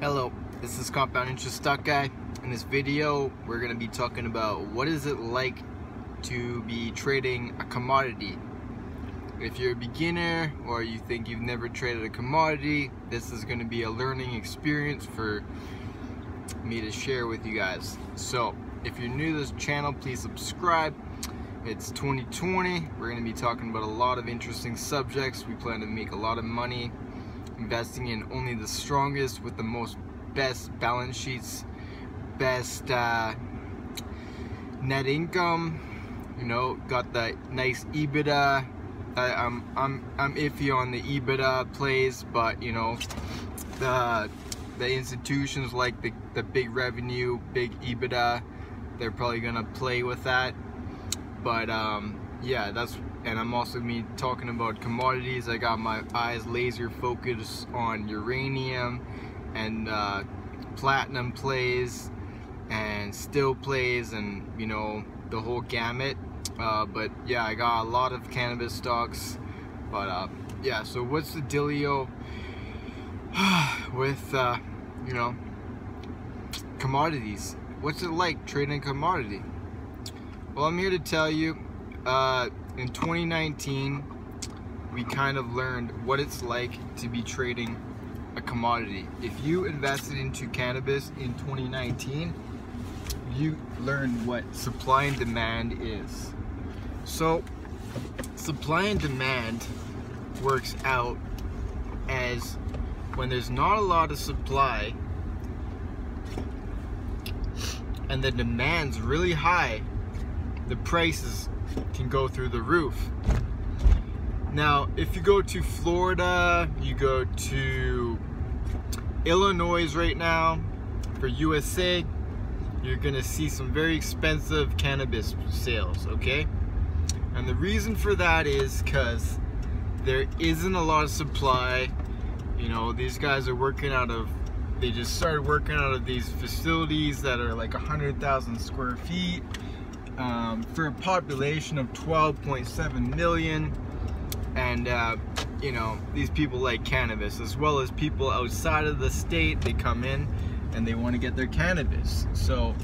Hello, this is Compound Interest Stock Guy. In this video, we're going to be talking about what is it like to be trading a commodity. If you're a beginner or you think you've never traded a commodity, this is going to be a learning experience for me to share with you guys. So, if you're new to this channel, please subscribe. It's 2020. We're going to be talking about a lot of interesting subjects. We plan to make a lot of money investing in only the strongest with the most best balance sheets, best net income, you know, got the nice EBITDA. I'm iffy on the EBITDA plays, but you know, the institutions like the big revenue, big EBITDA, they're probably gonna play with that. But yeah, and I'm also gonna be talking about commodities. I got my eyes laser focused on uranium and platinum plays and steel plays, and you know, the whole gamut. But yeah, I got a lot of cannabis stocks. But yeah, so what's the dealio with you know, commodities? What's it like trading a commodity? Well, I'm here to tell you, in 2019, we kind of learned what it's like to be trading a commodity. If you invested into cannabis in 2019, you learned what supply and demand is. So, supply and demand works out as when there's not a lot of supply and the demand's really high, the prices can go through the roof. Now, if you go to Florida, you go to Illinois right now, for USA, you're gonna see some very expensive cannabis sales, okay? And the reason for that is because there isn't a lot of supply. You know, these guys are working out of, they just started working out of these facilities that are like 100,000 square feet. For a population of 12.7 million, and you know, these people like cannabis, as well as people outside of the state. They come in and they want to get their cannabis. So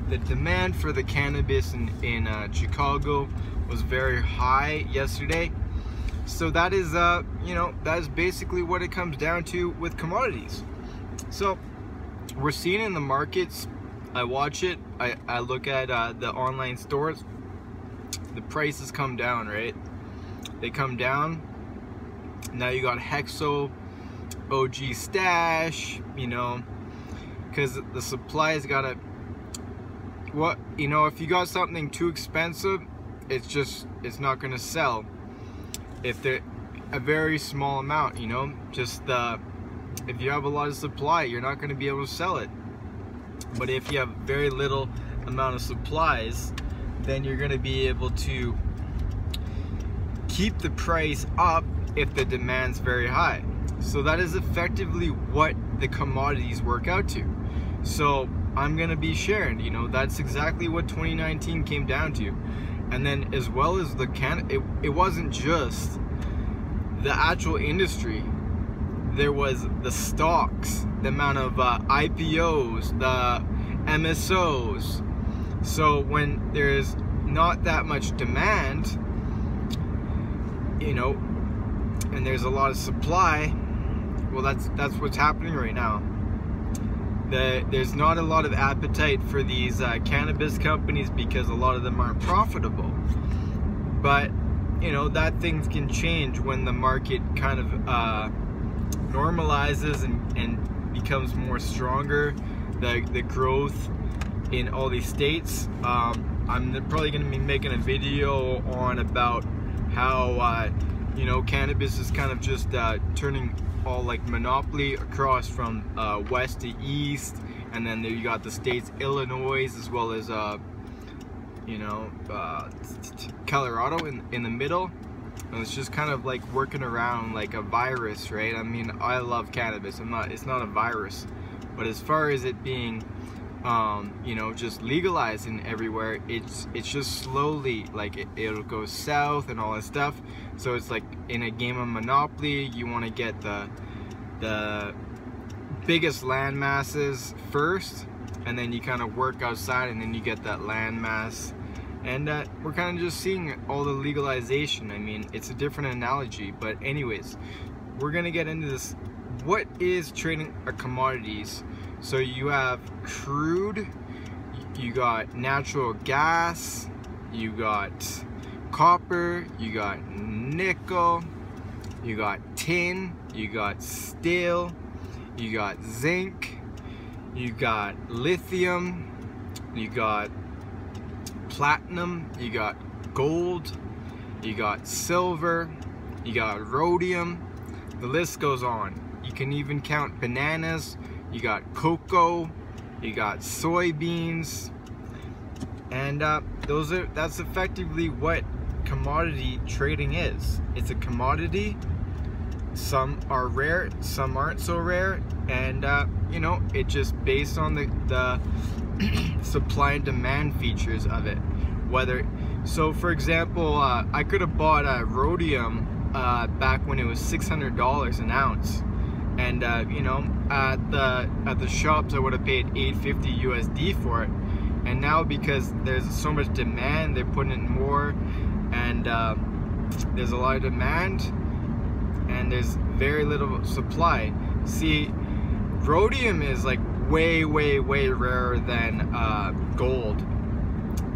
the demand for the cannabis in Chicago was very high yesterday. So that is you know, that is basically what it comes down to with commodities. So we're seeing in the markets, I watch it, I look at the online stores, the prices come down, right? They come down. Now you got Hexo, OG Stash, you know, because the supply's gotta, what, you know, if you got something too expensive, it's not gonna sell. If they're a very small amount, you know, just if you have a lot of supply, you're not gonna be able to sell it. But if you have very little amount of supplies, then you're going to be able to keep the price up if the demand's very high. So that is effectively what the commodities work out to. So I'm going to be sharing, you know, that's exactly what 2019 came down to. And then as well as it wasn't just the actual industry. There was the stocks, the amount of IPOs, the MSOs. So when there's not that much demand, you know, and there's a lot of supply, well, that's what's happening right now. There's not a lot of appetite for these cannabis companies because a lot of them aren't profitable. But you know, that things can change when the market kind of normalizes and becomes more stronger, the growth in all these states. I'm probably going to be making a video on about how you know, cannabis is kind of just turning all like monopoly across from west to east, and then there you got the states Illinois as well as you know, Colorado in the middle. And it's just kind of like working around like a virus, right? I mean, I love cannabis. It's not a virus. But as far as it being, you know, just legalizing everywhere, it's just slowly, like it'll go south and all that stuff. So it's like in a game of Monopoly, you want to get the biggest land masses first, and then you kind of work outside, and then you get that land mass. And we're kind of just seeing all the legalization. I mean, it's a different analogy, but anyways, we're gonna get into this. What is trading commodities? So you have crude, you got natural gas, you got copper, you got nickel, you got tin, you got steel, you got zinc, you got lithium, you got platinum, you got gold, you got silver, you got rhodium. The list goes on. You can even count bananas, you got cocoa, you got soybeans, and that's effectively what commodity trading is. It's a commodity. Some are rare, some aren't so rare, and you know, it just based on the supply and demand features of it. So for example, I could have bought rhodium back when it was $600 an ounce, and you know, at the shops I would have paid $850 USD for it. And now, because there's so much demand, they're putting in more, and there's a lot of demand and there's very little supply. See, rhodium is like way rarer than gold,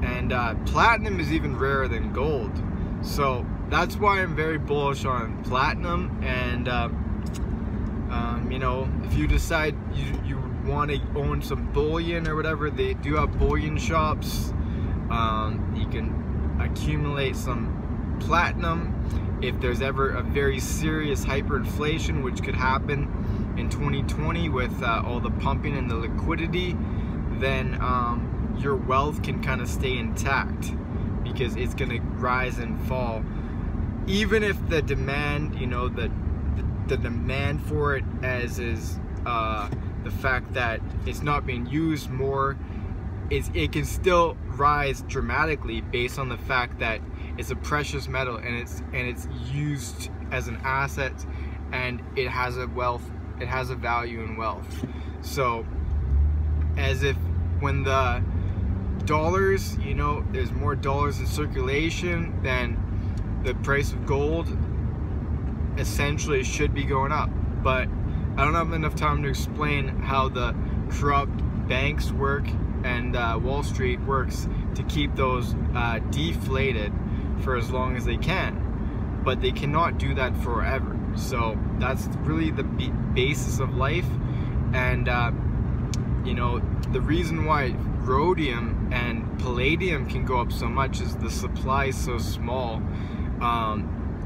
and platinum is even rarer than gold. So that's why I'm very bullish on platinum. And you know, if you decide you want to own some bullion or whatever, they do have bullion shops. You can accumulate some platinum if there's ever a very serious hyperinflation, which could happen in 2020 with all the pumping and the liquidity. Then your wealth can kind of stay intact, because it's going to rise and fall, even if the demand, you know, the demand for it, as is the fact that it's not being used more, it can still rise dramatically based on the fact that it's a precious metal, and it's used as an asset, and it has a value in wealth. So as if when the dollars, you know, there's more dollars in circulation, then the price of gold essentially should be going up. But I don't have enough time to explain how the corrupt banks work and Wall Street works to keep those deflated for as long as they can, but they cannot do that forever. So that's really the basis of life. And you know, the reason why rhodium and palladium can go up so much is the supply is so small.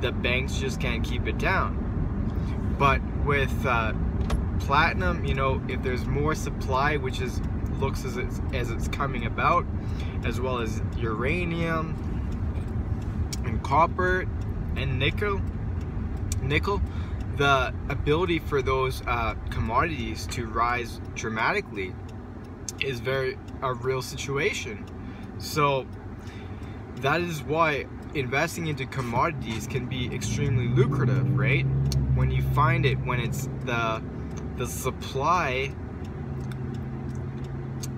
The banks just can't keep it down. But with platinum, you know, if there's more supply, which looks as it's coming about, as well as uranium and copper and nickel, the ability for those commodities to rise dramatically is a real situation. So that is why investing into commodities can be extremely lucrative, right? When you find it, when it's the supply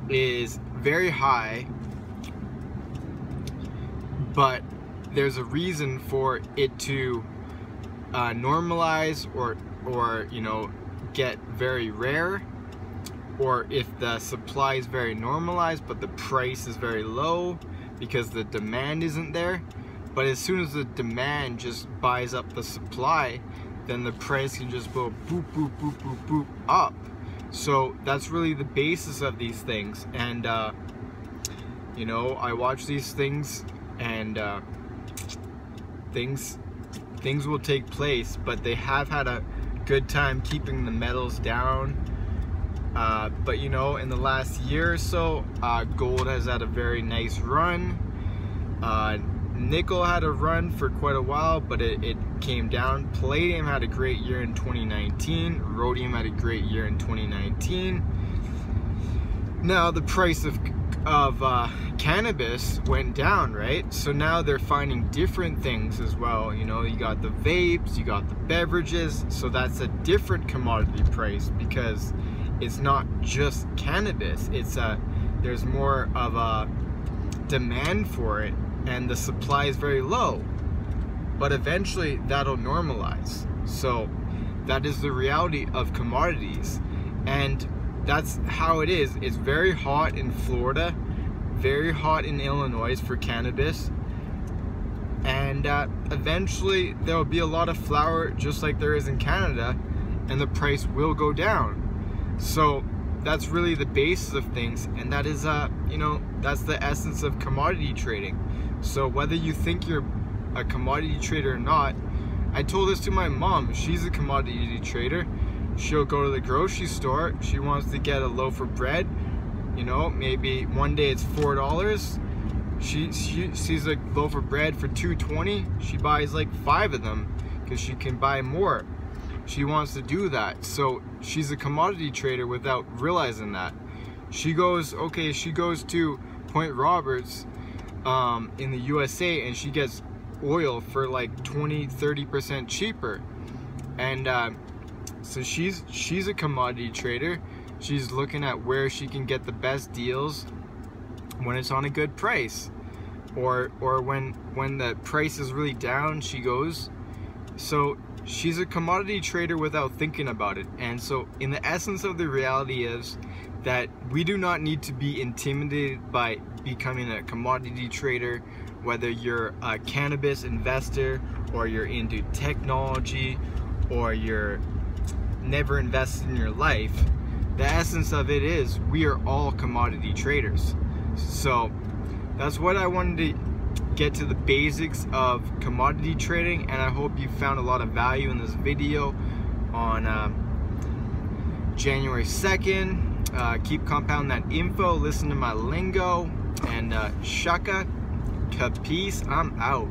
is very high, but there's a reason for it to normalize or you know, get very rare, or if the supply is very normalized but the price is very low because the demand isn't there. But as soon as the demand just buys up the supply, then the price can just go boop boop boop boop boop up. So that's really the basis of these things. And you know, I watch these things, and things will take place, but they have had a good time keeping the metals down. But you know, in the last year or so, gold has had a very nice run. Nickel had a run for quite a while, but it came down. Palladium had a great year in 2019. Rhodium had a great year in 2019. Now the price of of cannabis went down, right? So now they're finding different things as well. You know, you got the vapes, you got the beverages, so that's a different commodity price because it's not just cannabis. It's there's more of a demand for it and the supply is very low, but eventually that'll normalize. So that is the reality of commodities, and that's how it is. It's very hot in Florida, very hot in Illinois for cannabis, and eventually there will be a lot of flower just like there is in Canada, and the price will go down. So that's really the basis of things, and that is you know, that's the essence of commodity trading. So whether you think you're a commodity trader or not, I told this to my mom. She's a commodity trader. She'll go to the grocery store. She wants to get a loaf of bread. You know, maybe one day it's $4. She sees a loaf of bread for $2.20. She buys like 5 of them because she can buy more. She wants to do that. So she's a commodity trader without realizing that. She goes to Point Roberts in the USA, and she gets oil for like 20-30% cheaper. And so she's a commodity trader. She's looking at where she can get the best deals when it's on a good price, or when the price is really down, she goes. So she's a commodity trader without thinking about it. And so in the essence of the reality is that we do not need to be intimidated by becoming a commodity trader, whether you're a cannabis investor or you're into technology or you're never invested in your life. The essence of it is we are all commodity traders. So that's what I wanted to get to, the basics of commodity trading, and I hope you found a lot of value in this video on January 2nd. Keep compounding that info, listen to my lingo, and shaka, capice, I'm out.